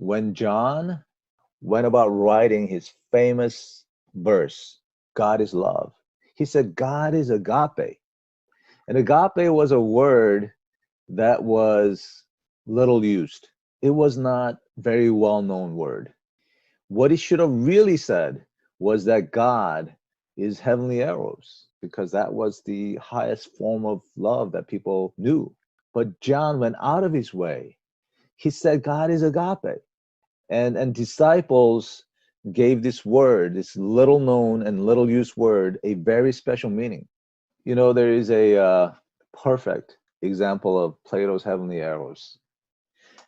when John went about writing his famous verse, God is love, he said, God is agape. And agape was a word that was little used. It was not very well-known word. What he should have really said was that God is heavenly eros, because that was the highest form of love that people knew. But John went out of his way. He said God is agape. And disciples gave this word, this little known and little used word, a very special meaning. You know, there is a perfect example of Plato's heavenly eros.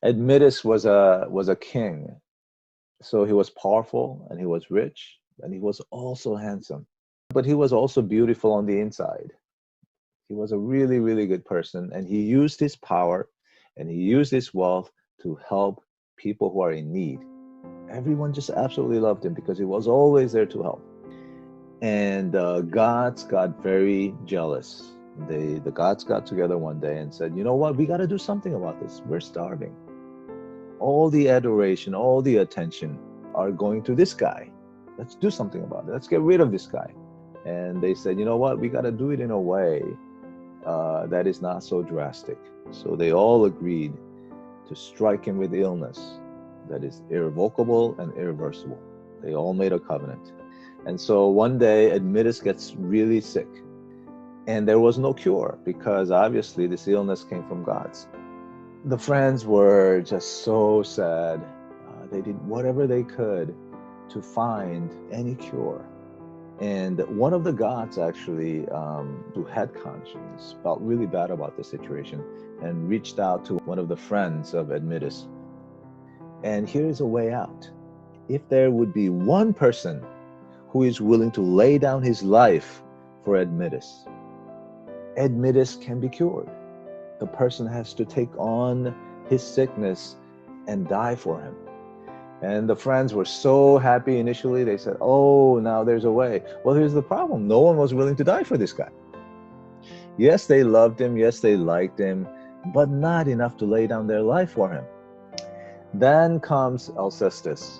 Admetus was a king. So he was powerful and he was rich and he was also handsome. But he was also beautiful on the inside. He was a really, really good person, and he used his power and he used his wealth to help people who are in need. Everyone just absolutely loved him because he was always there to help. And gods got very jealous. The gods got together one day and said, you know what, we got to do something about this. We're starving. All the adoration, all the attention are going to this guy. Let's do something about it. Let's get rid of this guy. And they said, you know what, we got to do it in a way that is not so drastic. So they all agreed to strike him with illness that is irrevocable and irreversible. They all made a covenant. And so one day, Admetus gets really sick. And there was no cure because obviously this illness came from gods. The friends were just so sad. They did whatever they could to find any cure. And one of the gods actually, who had conscience, felt really bad about the situation and reached out to one of the friends of Admetus. And here is a way out. If there would be one person who is willing to lay down his life for Admetus, Admetus can be cured. The person has to take on his sickness and die for him. And the friends were so happy initially. They said, oh, now there's a way. Well, here's the problem. No one was willing to die for this guy. Yes, they loved him. Yes, they liked him, but not enough to lay down their life for him. Then comes Alcestis,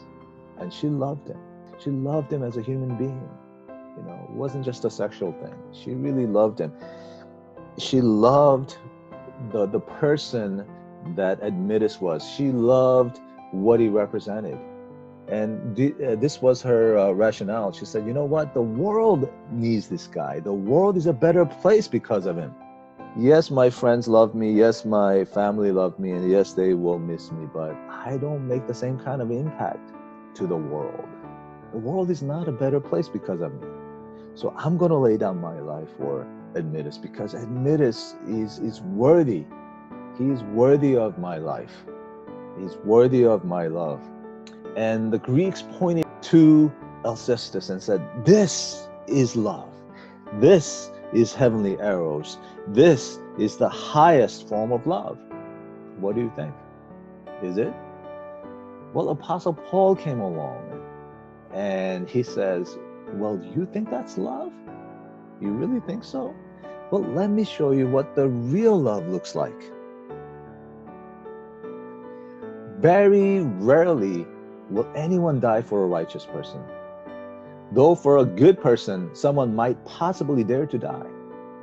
and she loved him. She loved him as a human being. You know, it wasn't just a sexual thing. She really loved him. She loved the person that Admetus was. She loved what he represented. And this was her rationale. She said, you know what? The world needs this guy. The world is a better place because of him. Yes, my friends love me. Yes, my family love me. And yes, they will miss me. But I don't make the same kind of impact to the world. The world is not a better place because of me. So I'm going to lay down my life for Admetus because Admetus is worthy. He is worthy of my life. He's worthy of my love. And the Greeks pointed to Alcestis and said, this is love. This is heavenly eros. This is the highest form of love. What do you think? Is it? Well, Apostle Paul came along and he says, well, do you think that's love? You really think so? Well, let me show you what the real love looks like. Very rarely will anyone die for a righteous person. Though for a good person, someone might possibly dare to die.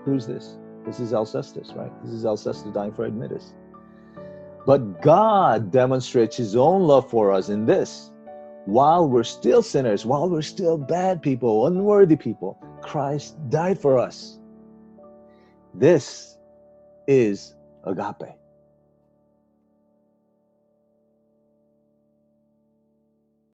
Who's this? This is Alcestis, right? This is Alcestis dying for Admetus. But God demonstrates his own love for us in this. While we're still sinners, while we're still bad people, unworthy people, Christ died for us. This is agape.